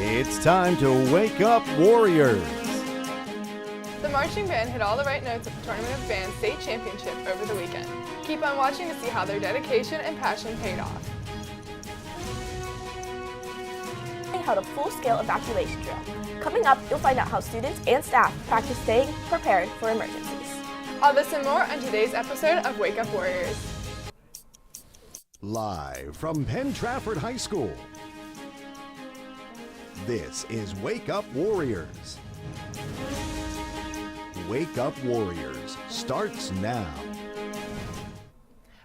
It's time to wake up, Warriors. The marching band hit all the right notes at the Tournament of Bands State Championship over the weekend. Keep on watching to see how their dedication and passion paid off. They held a full-scale evacuation drill. Coming up, you'll find out how students and staff practice staying prepared for emergencies. All this and more on today's episode of Wake Up Warriors. Live from Penn Trafford High School, this is Wake Up Warriors. Wake Up Warriors starts now.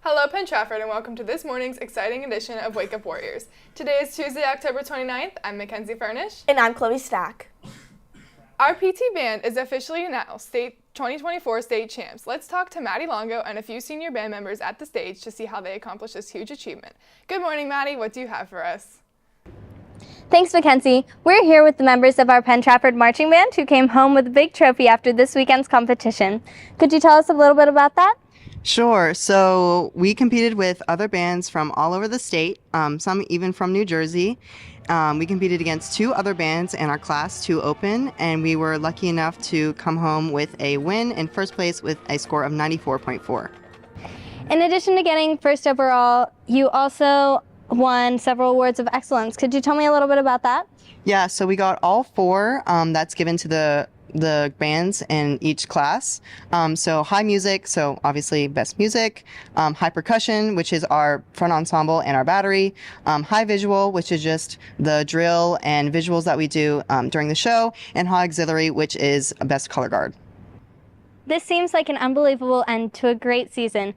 Hello Penn Trafford and welcome to this morning's exciting edition of Wake Up Warriors. Today is Tuesday, October 29th. I'm Mackenzie Furnish. And I'm Chloe Stack. Our PT band is officially now State 2024 state champs. Let's talk to Maddie Longo and a few senior band members at the stage to see how they accomplished this huge achievement. Good morning, Maddie. What do you have for us? Thanks, Mackenzie. We're here with the members of our Penn Trafford Marching Band who came home with a big trophy after this weekend's competition. Could you tell us a little bit about that? Sure. So we competed with other bands from all over the state, some even from New Jersey. We competed against two other bands in our Class 2 Open, and we were lucky enough to come home with a win in first place with a score of 94.4. In addition to getting first overall, you also won several awards of excellence. Could you tell me a little bit about that? Yeah, so we got all four. That's given to the bands in each class. So high music, so obviously best music, high percussion, which is our front ensemble and our battery, high visual, which is just the drill and visuals that we do during the show, and high auxiliary, which is best color guard. This seems like an unbelievable end to a great season.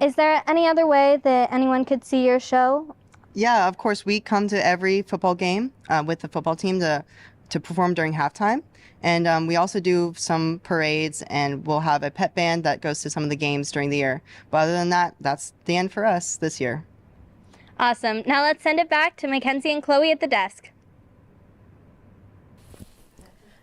Is there any other way that anyone could see your show? Yeah, of course, we come to every football game with the football team to perform during halftime. And we also do some parades, and we'll have a pep band that goes to some of the games during the year. But other than that, that's the end for us this year. Awesome. Now let's send it back to Mackenzie and Chloe at the desk.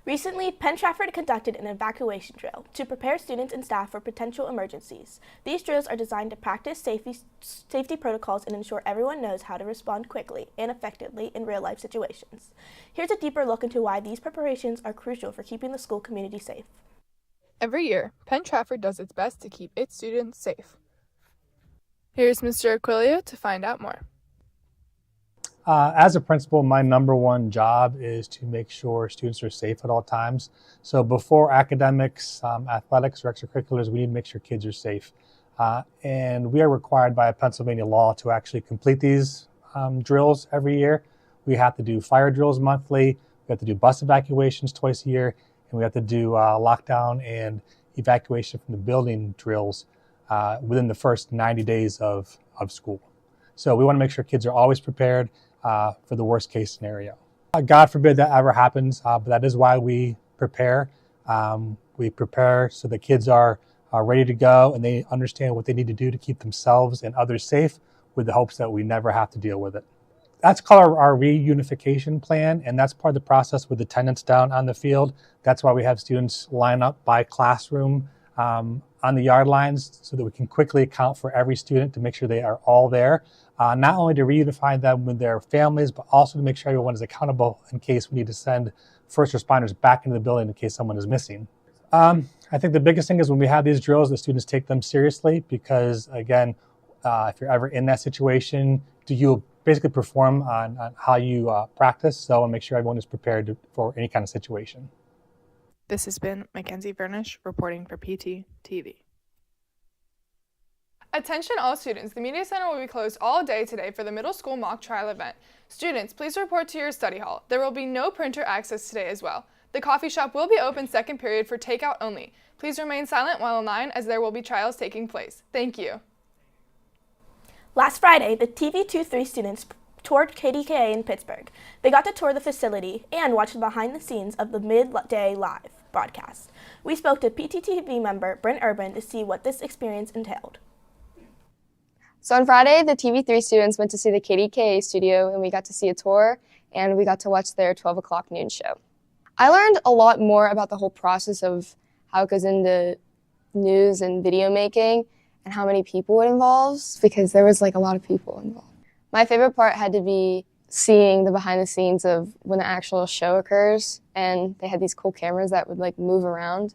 Recently, Penn Trafford conducted an evacuation drill to prepare students and staff for potential emergencies. These drills are designed to practice safety protocols and ensure everyone knows how to respond quickly and effectively in real-life situations. Here's a deeper look into why these preparations are crucial for keeping the school community safe. Every year, Penn Trafford does its best to keep its students safe. Here's Mr. Aquilio to find out more. As a principal, my number one job is to make sure students are safe at all times. So before academics, athletics, or extracurriculars, we need to make sure kids are safe. And we are required by Pennsylvania law to actually complete these drills every year. We have to do fire drills monthly, we have to do bus evacuations twice a year, and we have to do lockdown and evacuation from the building drills within the first 90 days of school. So we want to make sure kids are always prepared for the worst case scenario. God forbid that ever happens, but that is why we prepare. We prepare so the kids are ready to go and they understand what they need to do to keep themselves and others safe, with the hopes that we never have to deal with it. That's called our reunification plan, and that's part of the process with attendance down on the field. That's why we have students line up by classroom on the yard lines so that we can quickly account for every student to make sure they are all there. Not only to reunify them with their families, but also to make sure everyone is accountable in case we need to send first responders back into the building in case someone is missing. I think the biggest thing is when we have these drills, the students take them seriously because, again, if you're ever in that situation, you basically perform on how you practice. So I want to make sure everyone is prepared for any kind of situation. This has been Mackenzie Furnish reporting for PT TV. Attention all students, the Media Center will be closed all day today for the middle school mock trial event. Students, please report to your study hall. There will be no printer access today as well. The coffee shop will be open second period for takeout only. Please remain silent while in line as there will be trials taking place. Thank you. Last Friday, the TV23 students toured KDKA in Pittsburgh. They got to tour the facility and watch the behind the scenes of the midday live broadcast. We spoke to PTTV member Brent Urban to see what this experience entailed. So on Friday, the TV3 students went to see the KDKA studio, and we got to see a tour, and we got to watch their 12 o'clock noon show. I learned a lot more about the whole process of how it goes into news and video making and how many people it involves, because there was like a lot of people involved. My favorite part had to be seeing the behind the scenes of when the actual show occurs, and they had these cool cameras that would like move around.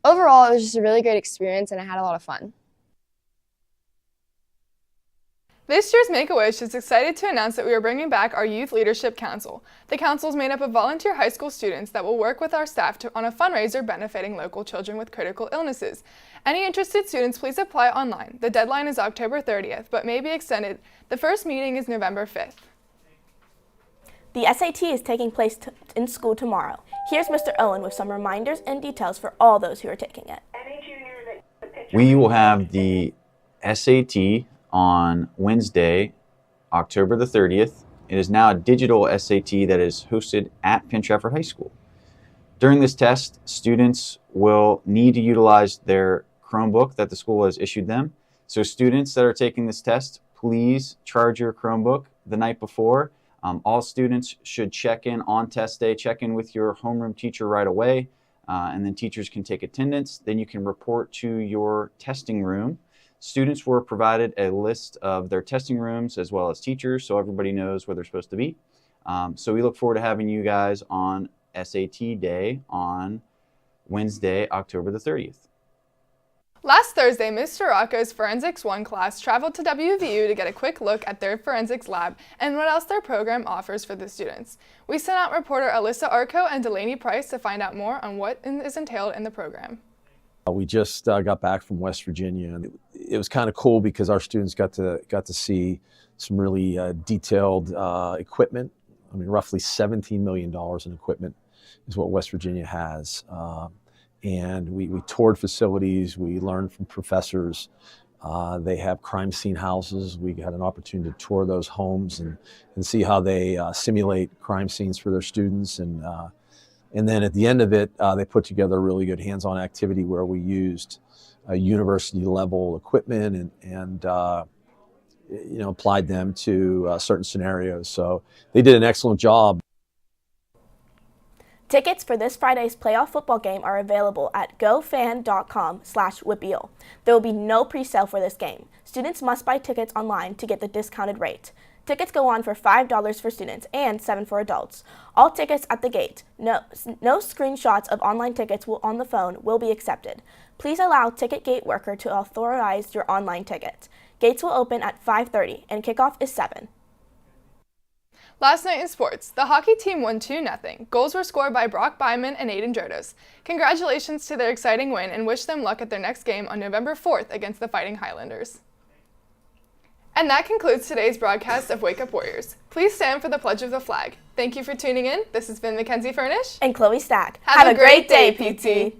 Overall, it was just a really great experience and I had a lot of fun. This year's Make-A-Wish is excited to announce that we are bringing back our Youth Leadership Council. The council is made up of volunteer high school students that will work with our staff on a fundraiser benefiting local children with critical illnesses. Any interested students, please apply online. The deadline is October 30th, but may be extended. The first meeting is November 5th. The SAT is taking place in school tomorrow. Here's Mr. Owen with some reminders and details for all those who are taking it. We will have the SAT on Wednesday, October the 30th. It is now a digital SAT that is hosted at Penn Trafford High School. During this test, students will need to utilize their Chromebook that the school has issued them. So students that are taking this test, please charge your Chromebook the night before. All students should check in on test day, check in with your homeroom teacher right away, and then teachers can take attendance. Then you can report to your testing room. Students were provided a list of their testing rooms as well as teachers, so everybody knows where they're supposed to be. So we look forward to having you guys on SAT day on Wednesday, October the 30th. Last Thursday, Mr. Rocco's Forensics 1 class traveled to WVU to get a quick look at their forensics lab and what else their program offers for the students. We sent out reporter Alyssa Arco and Delaney Price to find out more on what is entailed in the program. We just got back from West Virginia, and it was kind of cool because our students got to see some really detailed equipment. I mean, roughly $17 million in equipment is what West Virginia has. And we toured facilities, we learned from professors. They have crime scene houses. We had an opportunity to tour those homes and see how they simulate crime scenes for their students. And then at the end of it, they put together a really good hands-on activity where we used university-level equipment and applied them to certain scenarios. So they did an excellent job. Tickets for this Friday's playoff football game are available at gofan.com/whippeal. There will be no pre-sale for this game. Students must buy tickets online to get the discounted rate. Tickets go on for $5 for students and $7 for adults. All tickets at the gate. No screenshots of online tickets on the phone will be accepted. Please allow ticket gate worker to authorize your online ticket. Gates will open at 5:30 and kickoff is 7. Last night in sports, the hockey team won 2-0. Goals were scored by Brock Byman and Aiden Drodos. Congratulations to their exciting win and wish them luck at their next game on November 4th against the Fighting Highlanders. And that concludes today's broadcast of Wake Up Warriors. Please stand for the Pledge of the Flag. Thank you for tuning in. This has been Mackenzie Furnish and Chloe Stack. Have a great day, PT.